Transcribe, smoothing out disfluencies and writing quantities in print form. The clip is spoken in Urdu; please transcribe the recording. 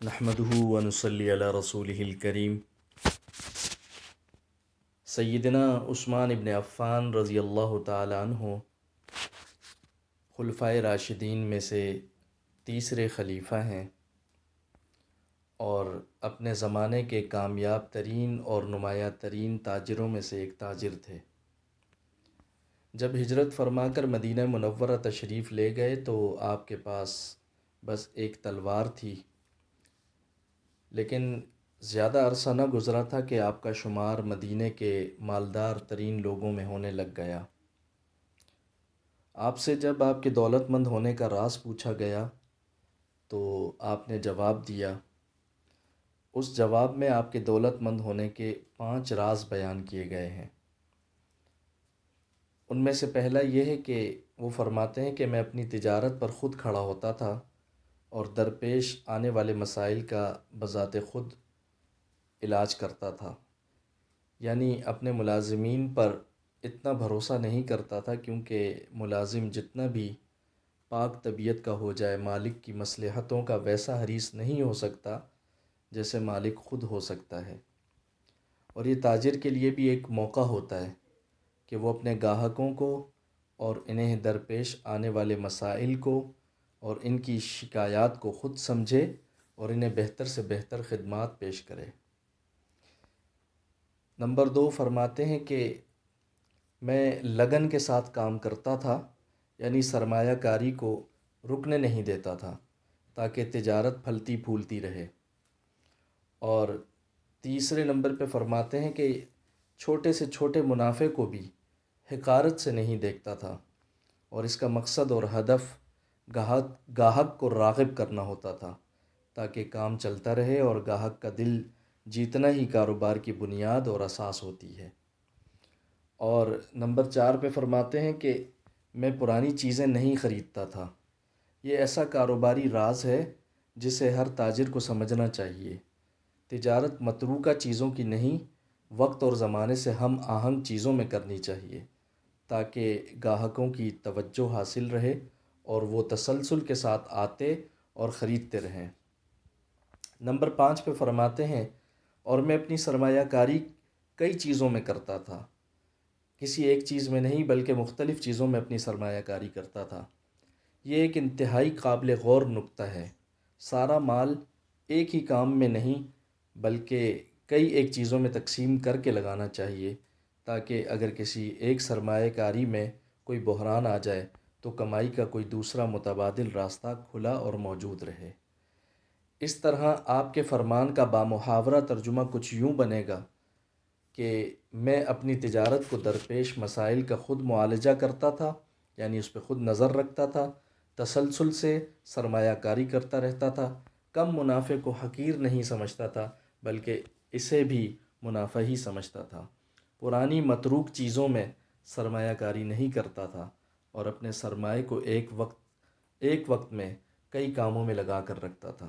نحمدہ ونصلی علی رسولہ الکریم سیدنا عثمان ابن عفان رضی اللہ تعالی عنہ خلفائے راشدین میں سے تیسرے خلیفہ ہیں اور اپنے زمانے کے کامیاب ترین اور نمایاں ترین تاجروں میں سے ایک تاجر تھے۔ جب ہجرت فرما کر مدینہ منورہ تشریف لے گئے تو آپ کے پاس بس ایک تلوار تھی، لیکن زیادہ عرصہ نہ گزرا تھا کہ آپ کا شمار مدینہ کے مالدار ترین لوگوں میں ہونے لگ گیا۔ آپ سے جب آپ کے دولت مند ہونے کا راز پوچھا گیا تو آپ نے جواب دیا۔ اس جواب میں آپ کے دولت مند ہونے کے 5 راز بیان کیے گئے ہیں۔ ان میں سے پہلا یہ ہے کہ وہ فرماتے ہیں کہ میں اپنی تجارت پر خود کھڑا ہوتا تھا اور درپیش آنے والے مسائل کا بذات خود علاج کرتا تھا، یعنی اپنے ملازمین پر اتنا بھروسہ نہیں کرتا تھا، کیونکہ ملازم جتنا بھی پاک طبیعت کا ہو جائے مالک کی مصلحتوں کا ویسا حریص نہیں ہو سکتا جیسے مالک خود ہو سکتا ہے۔ اور یہ تاجر کے لیے بھی ایک موقع ہوتا ہے کہ وہ اپنے گاہکوں کو اور انہیں درپیش آنے والے مسائل کو اور ان کی شکایات کو خود سمجھے اور انہیں بہتر سے بہتر خدمات پیش کرے۔ نمبر 2 فرماتے ہیں کہ میں لگن کے ساتھ کام کرتا تھا، یعنی سرمایہ کاری کو رکنے نہیں دیتا تھا تاکہ تجارت پھلتی پھولتی رہے۔ اور تیسرے نمبر پہ فرماتے ہیں کہ چھوٹے سے چھوٹے منافع کو بھی حقارت سے نہیں دیکھتا تھا، اور اس کا مقصد اور ہدف گاہک کو راغب کرنا ہوتا تھا تاکہ کام چلتا رہے، اور گاہک کا دل جیتنا ہی کاروبار کی بنیاد اور اساس ہوتی ہے۔ اور نمبر 4 پہ فرماتے ہیں کہ میں پرانی چیزیں نہیں خریدتا تھا۔ یہ ایسا کاروباری راز ہے جسے ہر تاجر کو سمجھنا چاہیے۔ تجارت متروکہ چیزوں کی نہیں، وقت اور زمانے سے ہم آہنگ چیزوں میں کرنی چاہیے تاکہ گاہکوں کی توجہ حاصل رہے اور وہ تسلسل کے ساتھ آتے اور خریدتے رہیں۔ نمبر 5 پہ فرماتے ہیں اور میں اپنی سرمایہ کاری کئی چیزوں میں کرتا تھا، کسی ایک چیز میں نہیں بلکہ مختلف چیزوں میں اپنی سرمایہ کاری کرتا تھا۔ یہ ایک انتہائی قابل غور نکتہ ہے۔ سارا مال ایک ہی کام میں نہیں بلکہ کئی ایک چیزوں میں تقسیم کر کے لگانا چاہیے تاکہ اگر کسی ایک سرمایہ کاری میں کوئی بحران آ جائے تو کمائی کا کوئی دوسرا متبادل راستہ کھلا اور موجود رہے۔ اس طرح آپ کے فرمان کا بامحاورہ ترجمہ کچھ یوں بنے گا کہ میں اپنی تجارت کو درپیش مسائل کا خود معالجہ کرتا تھا، یعنی اس پہ خود نظر رکھتا تھا، تسلسل سے سرمایہ کاری کرتا رہتا تھا، کم منافع کو حقیر نہیں سمجھتا تھا بلکہ اسے بھی منافع ہی سمجھتا تھا، پرانی متروک چیزوں میں سرمایہ کاری نہیں کرتا تھا اور اپنے سرمایہ کو ایک وقت میں کئی کاموں میں لگا کر رکھتا تھا۔